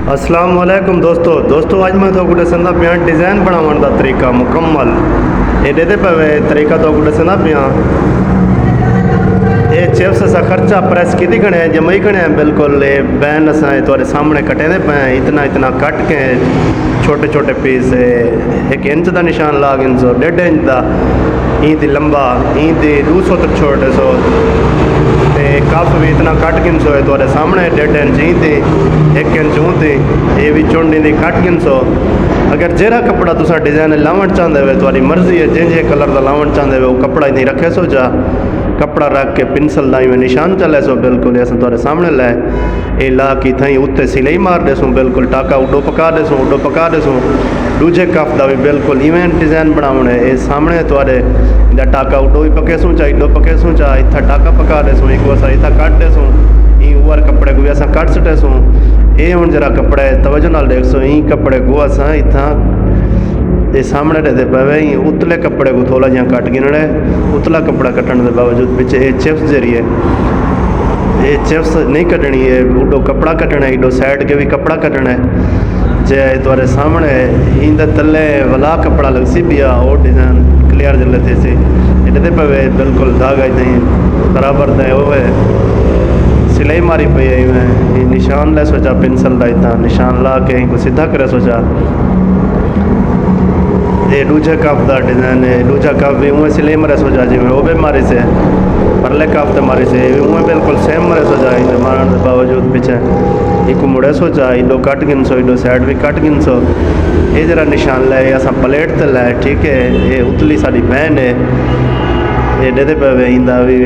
अस्सलाम वालेकुम दोस्तों आज मैं तो दसंदा पिया डिज़ाइन बनाने का तरीका मुकम्मल ये पे तरीका तो दसंदा पिया ये चिप्स असा खर्चा प्रेस की खड़े जमई खड़े बिल्कुल ये बैन असा तुम्हारे सामने कटे पे इतना इतना कट के छोटे छोटे पीस 1 इंच का निशान ला 1.5 इंच का इंच लंबा इंच 200 तो छोटे सौ कफ भी इतना कट गिनसो है तुम्हारे सामने 1.5 इंच इंच 1 इंच ऊँती ये भी चुंडी दी कट गिनसो अगर जरा कपड़ा तुसा डिज़ाइन लावन चाहते हो तुम्हारी मर्जी है जिंजे कलर का लावन चाहते हो वो कपड़ा नहीं रखे सो जा कपड़ा रख के पिंसल दा में निशान चले सो बिल्कुल ऐसा तुम्हारे सामने लै ये ला की थी उत्ते सिलाई मार दे सूँ बिल्कुल टाका उडो पका दे सूँ दूजे कफ का भी बिल्कुल इवें डिज़ाइन बनाने ये सामने तुम्हारे टाका उडो भी पके सूँ चाहे इडो पके सूँ चाहे इतना टाका पका दे सूँ एक असा इतना कट दे सूँ ई ओवर कपड़े को भी असा कट सटे सूँ ये हूँ जरा कपड़े तवज्जो नाल देख सो ई कपड़े को असा इतना ये सामने रहते पे उतले कपड़े को थोड़ा जहाँ कट गिनना उतला कपड़ा कटने के बावजूद पीछे ये चिप्स जरिए ये चिप्स नहीं कटनी है उडो कपड़ा कटना है इडो साइड के भी कपड़ा कटना है जे तुम्हारे सामने इंद तले वाला कपड़ा लग सी पिया और डिज़ाइन क्लियर जल्ले थे सी इतने पे बिल्कुल धागा इतनी बराबर दे वो है सिलाई मारी पई है इवें निशान ले सोचा पेंसिल का इतना निशान ला के को सीधा करे सोचा ये दूजे कप का डिज़ाइन है दूजा कप भी उमें सिलाई मरे सोचा जी में वो भी मारी से परले कप तो मारी से उमें बिल्कुल सेम मरे सोचा मारने के बावजूद पीछे एक मुड़े सोचा इडो कट गिनसो इडो साइड भी कट गिनसो ये जरा निशान लै असा प्लेट ते लै ठीक है ये उतली साड़ी बैन है ये डे पे इंदा भी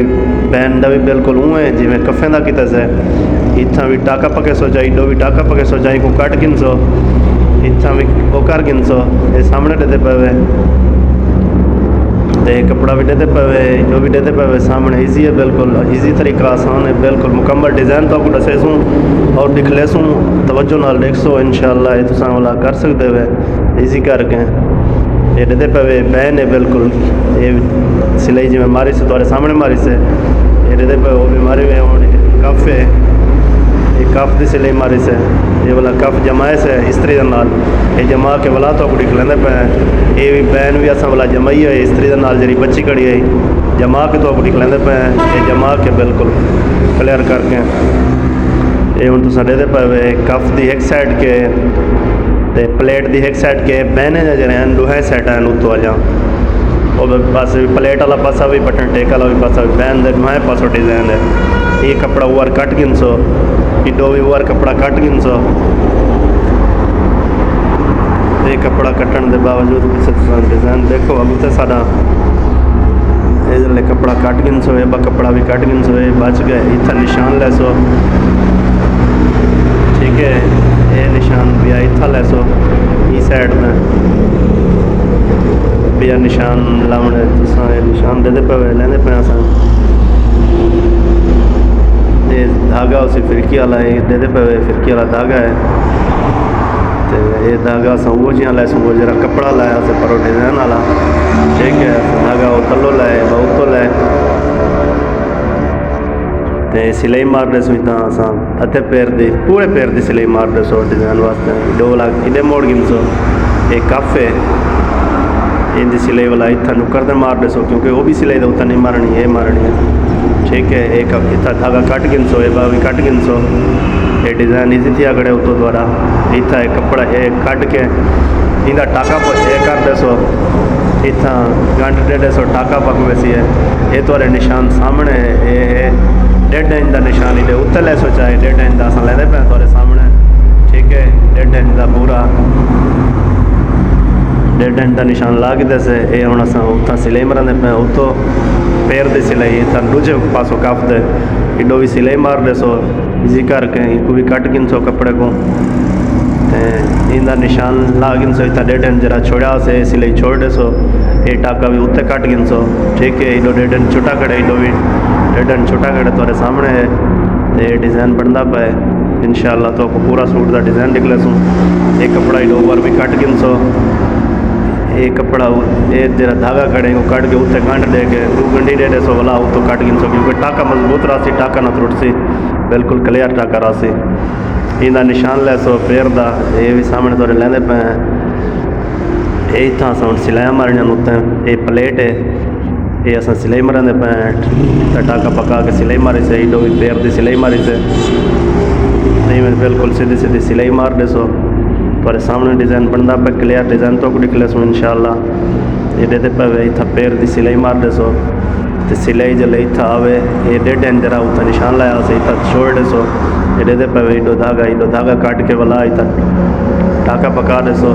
बैन का भी बिल्कुल उमें जिमें कफे का किता से इतना भी टाका पके सोचा इडो भी टाका पके सोचा इको कट गिनसो इतना भी वो कर गिनसो ये सामने डे पे ते कपड़ा भी डे पे जो भी डे पे सामने ईजी है बिल्कुल ईजी तरीका आसान है बिल्कुल मुकम्मल डिज़ाइन तो आपको दसे सूँ और दिख ले सूँ तवज्जो नाल देख सो इंशाअल्लाह ये तुसा वाला कर सकते हुए ईजी करके ये डे पे बैन है बिल्कुल ये सिलाई जिमें मारी से तुम्हारे सामने मारी से ये डे पे वो भी मारे हुए होने कफ है ये कफ की सिलाई मारी से ये वाला कफ जमाए से इस्त्री नाल ये जमा के वाला तो दिख लेंदे पे ये भी बैन भी असा वाला जमाई है इस्त्री नाल जरी बच्ची कड़ी है जमा के तो दिख लेंदे पे ये जमा के बिल्कुल क्लियर करके ये हूँ तुसा दे पे कफ की एक साइड के ते प्लेट की एक साइड के बैने जरे दुहे साइड उत्तो आ जा और पास भी प्लेट वाला पासा भी बटन टेक वाला भी पासा भी बैन दे दुहे पासों डिज़ाइन है ये कपड़ा ओवर कट गिनसो इडो भी ओवर कपड़ा कट गिनसो ये कपड़ा कटन के बावजूद डिज़ाइन देखो अब तो सारा ये कपड़ा कट गिनसो ये कपड़ा भी कट गिनसो ये बच गए इतना निशान लैसो ठीक है ये निशान भी इतना लैसो ई साइड में भी निशान लाने तुसा ये निशान दे पे लेंदे पे असा ये धागा उसी फिरकी वाला है दे पे फिरकी वाला धागा है तो ये धागा अस वो जियां लै वो जरा कपड़ा लाया से परो डिज़ाइन वाला ठीक है धागा वो थलो लाए बहुत तो लै तो सिलाई मार दे सो इतना असा अद्धे पैर दी पूरे पैर की सिलाई मार दे सो डिज़ाइन वास्ते 2 लाख इधे मोड़ गिनसो ये कफ है इनकी सिलाई वाला इतना नुकर दे मार दे सो क्योंकि वो भी सिलाई उत्तर नहीं मारनी ये मारनी है ठीक है एक इतना धागा कट गिनसो ये भी कट गिनसो ये डिज़ाइन इजी थी अगड़े उतो द्वारा इतना एक कपड़ा ये कट के इंदा टाका ये कर दे सो इतना गंढ डेढ़ सौ टाका पक वैसी है ये तुम्हारे निशान सामने ये 1.5 इंच का निशान इधे उत्ते ले सो चाहे 1.5 इंच का अस लेंदे पे तुम्हारे सामने ठीक है 1.5 इंच का पूरा 1.5 इंच का निशान ला के दसे ये हूँ अस उतना सिलाई मरंदे पे उतो पैर की सिलाई इतना दूजे पासों कफ दे इडो भी सिलाई मार दे सो इजी करके इको भी कट गिनसो कपड़े को इंदा निशान ला गिनसो इतना 1.5 इंच जरा छोड़ा से सिलाई छोड़ दे सो ये टाका भी उत्ते कट गिनसो ठीक है इडो 1.5 इंच छोटा कड़े इडो भी 1.5 इंच छोटा कड़े तुम्हारे सामने है तो ये डिज़ाइन बनता पे इंशाअल्लाह तो पूरा सूट का डिज़ाइन निकले सूँ ये कपड़ा इडो ओवर भी कट गिनसो ये कपड़ा ये जरा धागा कड़े को कट के उत्ते गंढ दे के 2 गंढी दे सो वाला तो कट गिन सो क्योंकि टाका मजबूत रासी टाका ना त्रुट सी बिल्कुल क्लियर टाका रासी इनका निशान लै सो पैर का, ये भी सामने थोड़े लेंदे पे। ये इतना अस हम सिलाइया मारनिया उत्ते, ये प्लेट है, ये अस सिलाई मारते पे। टाका पका के सिलाई मारी से, इडो भी पैर की सिलाई मारी से, नहीं मैं बिल्कुल सीधी सीधी सिलाई मार दे सो। थोड़े सामने डिज़ाइन बनता पे, क्लियर डिज़ाइन तो निकले सो इंशाल्लाह। ये देते पे इतना पैर की सिलाई मार दे सो, तो सिलाई जल्द इतना आवे, ये 1.5 जरा उत्ता निशान लाया से इतना छोड़ दे सो। ये देते पे इडो धागा काट के वाला इतना टाका पका दे सो,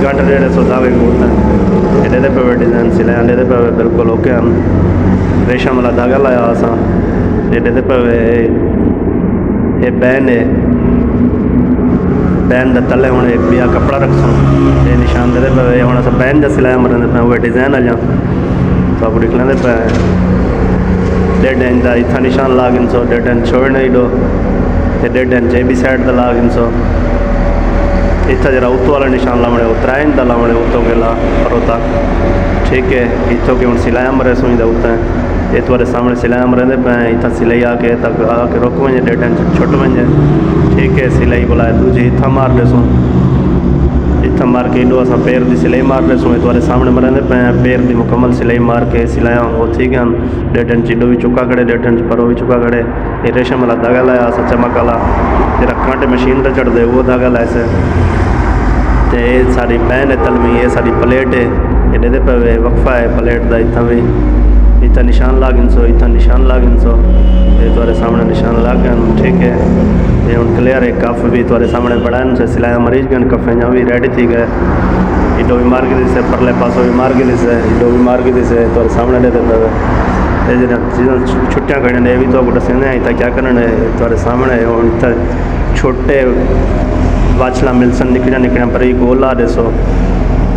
गंढ दे सो धागे को होता है। ये देते पे डिज़ाइन सिलाया देते पे बिल्कुल ओके हम रेशम वाला धागा लाया असा। ये देते पे ये बैन है, बैन के तले हूँ एक बिया कपड़ा रखसो, ये निशान देते पे हूँ अस बैन जैसे सिलाया मरते पे, वो डिज़ाइन आ जा तो आप लिख लेंदे पे। 1.5 इंच का इतना निशान ला गिनसो, 1.5 इंच छोड़ने इडो, 1.5 इंच भी साइड का ला गिनसो। इतना जरा उत्तो वाला निशान लावने, 3 इंच का लावने उत्तों के ला परोता, ठीक है। इतों के हूँ सिलाया मरे सुई उत्ते, ये तुम्हारे सामने सिलाया मरते पे। इतना सिलाई आके तक आके रुक वजे, 1.5 इंच छुट वजे, ठीक है। सिलाई बुलाए दूजी इतना मार दे सो, इतना मार के इडो अस पैर की सिलाई मार दे सो। तुम्हारे सामने मरते पे पैर की मुकम्मल सिलाई मार के सिलाया वो ठीक है। 1.5 इंच इडो भी चुका खड़े, 1.5 इंच परो भी चुका खड़े। ये रेशम वाला धागा लाया अस चमक वाला, तेरा कांटे मशीन पर चढ़ दे वो धागा लाए से। तो ये सारी बैन है तलवी, ये सारी प्लेट है, ये दे पे वक्फा है प्लेट का। इतना भी इतना निशान ला गिनसो, इतना निशान ला गिनसो, ये तुम्हारे सामने निशान ला गए, ठीक है। ये हम क्लियर है। कफ भी तुम्हारे सामने बड़ा से सिलाया मरीज गए, कफे भी रेडी थी गए। इडो भी मार के दी से, परले पासों भी मार के दी से, इडो भी मार के दी से तुम्हारे सामने दे पे। चीज़ें छुट्टियाँ खड़े ने भी तो दसें इतना क्या करने तुम्हारे सामने। इतना छोटे वाचला मिलसन निकलिया पर एक ओला दसो,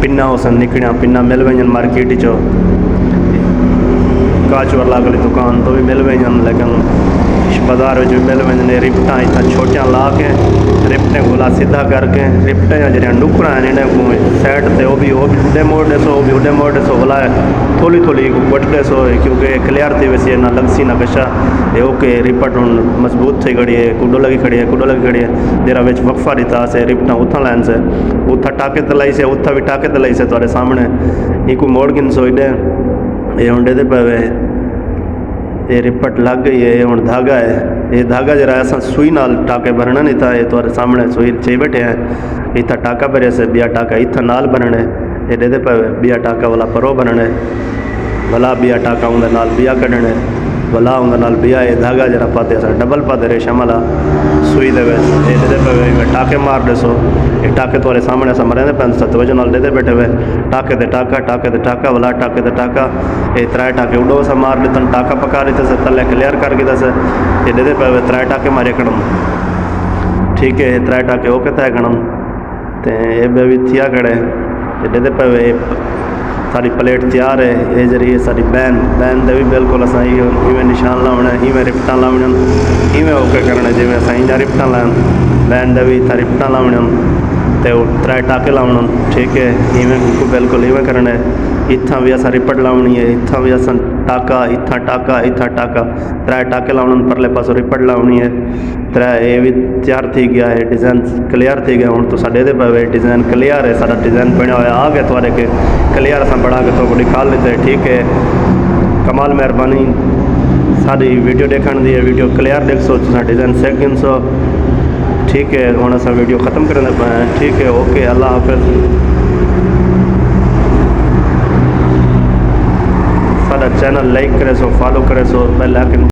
पिन्ना होसन निकलिया, पिन्ना मिल वजन मार्केट चो, काच वाला अगली दुकान तो भी मिल वजन, लेकिन बाजार में भी मिल वजन। रिपटा इतना छोटियाँ ला के रिपटे गोला सीधा करके रिपटे जो डुकरा है इन्हें साइड से वो भी उडे मोड़ दे सो, वो भी उडे मोड़ दे सो, बोला थोड़ी थोड़ी वट दे सो, क्योंकि क्लियर थी वैसे ना लगसी ना कशा। ये ओके रिपट हूँ मजबूत थी खड़ी है, कुडो लगी खड़ी है, कुडो लगी खड़ी है। जरा बिच वक्फा दिता से रिपटा उथा लैन से, उथा टाके तलाई से, उथा भी टाके तलाई से तुम्हारे सामने एक मोड़ गिन सो इडे। ये उंडे दे पे ये रिपट लग गई है, हूँ धागा है। ये धागा जरा ऐसा सुई नाल टाके भरना नहीं था, ये तुम्हारे सामने सुई चे बैठे हैं। इतना टाका भरे से बिया टाका इतना नाल बनने, ये दे पे बिया टाका वाला परो बनने, भला बिया टाका उनके नाल बिया कढ़ने, भला उनके नाल बिया। ये धागा जरा पाते अस डबल पाते रेशम वाला सुई दे पे टाके मार दे सो। ये टाके तुम्हारे सामने अस मरेंदे पे, 7 वजह नाल दे बैठे हुए, टाके ते टाका, टाके ते टाका, वाला टाके ते टाका। ये 3 टाके उडो सा मार देते, टाका पका देते से, तले क्लियर करके दस। ये दे पे 3 टाके मारे कड़म, ठीक है। 3 टाके ओके तय कड़म, तो ये भी थिया खड़े। ये दे पे सारी प्लेट तैयार है। ये जरिए सारी बैन दे भी बिल्कुल अस इवें निशान लाने, इवें रिपटा लाने, इवें ओके करने जिमें अस इंजा रिपटा लान, बैन दे भी इतना रिपटा लाने, तो 3 टाके लाने, ठीक है। इवें बिल्कुल इवें करने, इतना भी अस रिपट लानी है, इतना भी अस टाका, इतना टाका, इतना टाका, 3 टाके लाने, परले पासों रिपट लानी है। 3 ये भी तैयार थी गया है, डिज़ाइन क्लियर थी गया। हूँ तो साढ़े दे पे डिज़ाइन क्लियर है, सारा डिज़ाइन बनया हुआ आ गया थोड़े के क्लियर अस बढ़ा के तो दिखा लेते, ठीक है। कमाल मेहरबानी सारी वीडियो देखने दी है, वीडियो क्लियर देख सो, डिज़ाइन सेक गिन सो, ठीक है। हूँ अस वीडियो ख़त्म करने पे, ठीक है, ओके, अल्लाह हाफिज़। सारा चैनल लाइक करे सो, फॉलो करे सो, बेल आइकन